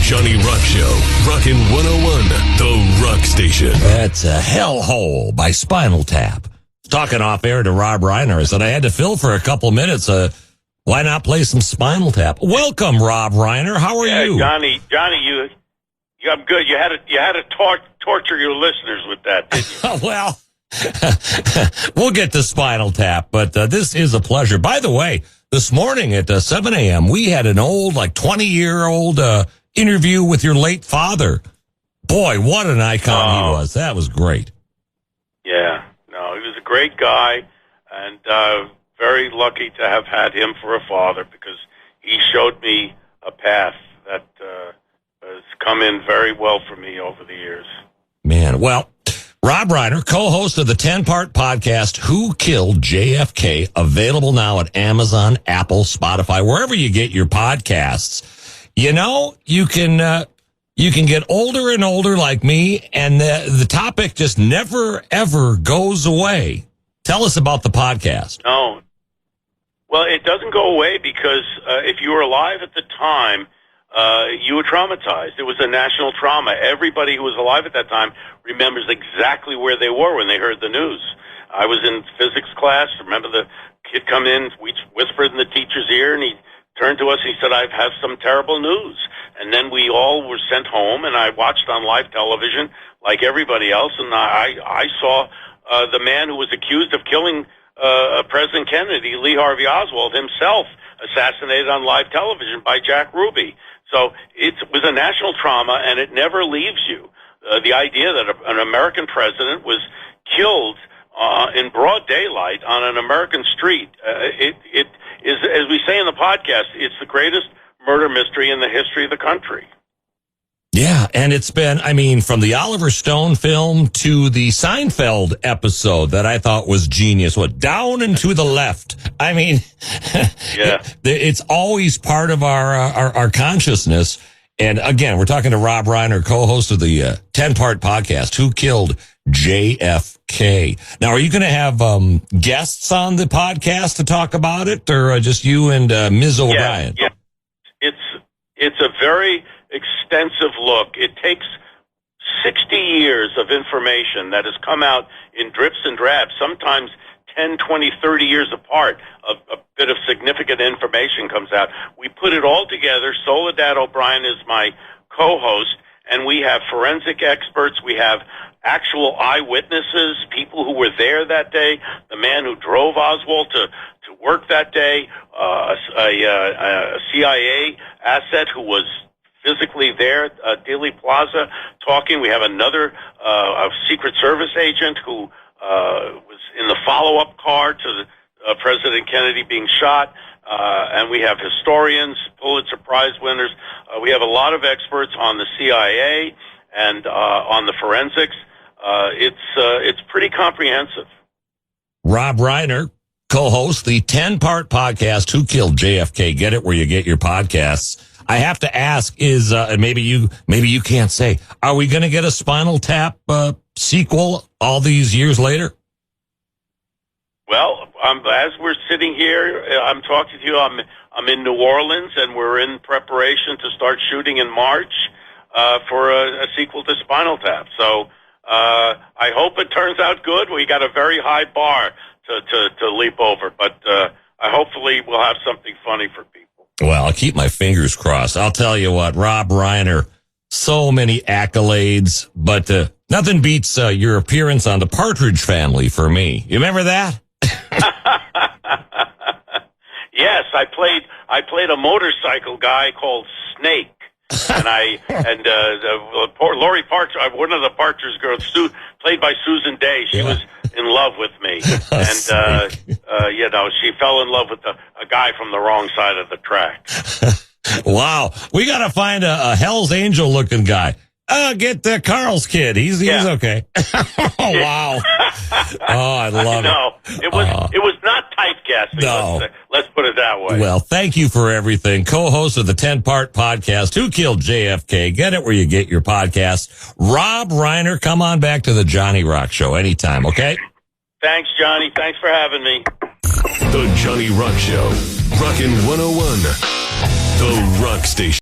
Johnny Rock Show, Rockin' 101, the Rock Station. That's a Hellhole by Spinal Tap. Talking off air to Rob Reiner, I said I had to fill for a couple minutes. Why not play some Spinal Tap? Welcome, Rob Reiner. How are you? Johnny, I'm good. You had to torture your listeners with that, didn't you? Well, we'll get to Spinal Tap, but this is a pleasure. By the way, this morning at 7 a.m., we had an old, 20-year-old interview with your late father. Boy, what an icon he was. That was great. Yeah. No, he was a great guy, and very lucky to have had him for a father because he showed me a path that has come in very well for me over the years. Man, well, Rob Reiner, co-host of the 10-part podcast, Who Killed JFK, available now at Amazon, Apple, Spotify, wherever you get your podcasts. You know, you can get older and older like me, and the topic just never, ever goes away. Tell us about the podcast. No. Well, it doesn't go away because if you were alive at the time, you were traumatized. It was a national trauma. Everybody who was alive at that time remembers exactly where they were when they heard the news. I was in physics class. Remember the kid come in, we whispered in the teacher's ear, and he turned to us and he said, "I have some terrible news." And then we all were sent home, and I watched on live television like everybody else, and I saw the man who was accused of killing President Kennedy, Lee Harvey Oswald, himself assassinated on live television by Jack Ruby. So it was a national trauma, and it never leaves you. The idea that an American president was killed in broad daylight on an American street, it is, as we say in the podcast, it's the greatest murder mystery in the history of the country. Yeah, and it's been, from the Oliver Stone film to the Seinfeld episode that I thought was genius. Down and to the left. Yeah. It's always part of our consciousness. And again, we're talking to Rob Reiner, co-host of the 10-part podcast, Who Killed JFK. Now, are you going to have guests on the podcast to talk about it, or just you and Ms. O'Brien? Yeah. It's a very extensive look. It takes 60 years of information that has come out in drips and drabs, sometimes 10, 20, 30 years apart. A bit of significant information comes out. We put it all together. Soledad O'Brien is my co-host, and we have forensic experts. We have actual eyewitnesses, people who were there that day, the man who drove Oswald to work that day, a CIA asset who was physically there at Dealey Plaza talking. We have another a Secret Service agent who was in the follow-up car to President Kennedy being shot. And we have historians, Pulitzer Prize winners. We have a lot of experts on the CIA and on the forensics. It's pretty comprehensive. Rob Reiner, co-host the 10-part podcast, Who Killed JFK? Get it where you get your podcasts. I have to ask, is maybe you can't say, are we going to get a Spinal Tap sequel all these years later? Well, as we're sitting here, I'm talking to you. I'm in New Orleans, and we're in preparation to start shooting in March for a sequel to Spinal Tap. So I hope it turns out good. We got a very high bar to leap over, but hopefully we'll have something funny for people. Well, I'll keep my fingers crossed. I'll tell you what, Rob Reiner, so many accolades, but nothing beats your appearance on The Partridge Family for me. You remember that? Yes, I played a motorcycle guy called Snake, and Lori Partridge, one of the Partridge girls, played by Susan Day. She was in love with me, and she fell in love with a guy from the wrong side of the track. Wow, we got to find a Hell's Angel looking guy. Get Carl's kid. He's okay. Wow. I love it. No, it was not typecasting. No. Let's put it that way. Well, thank you for everything. Co-host of the 10-part podcast, Who Killed JFK? Get it where you get your podcasts. Rob Reiner, come on back to the Johnny Rock Show anytime, okay? Thanks, Johnny. Thanks for having me. The Johnny Rock Show. Rockin' 101. The Rock Station.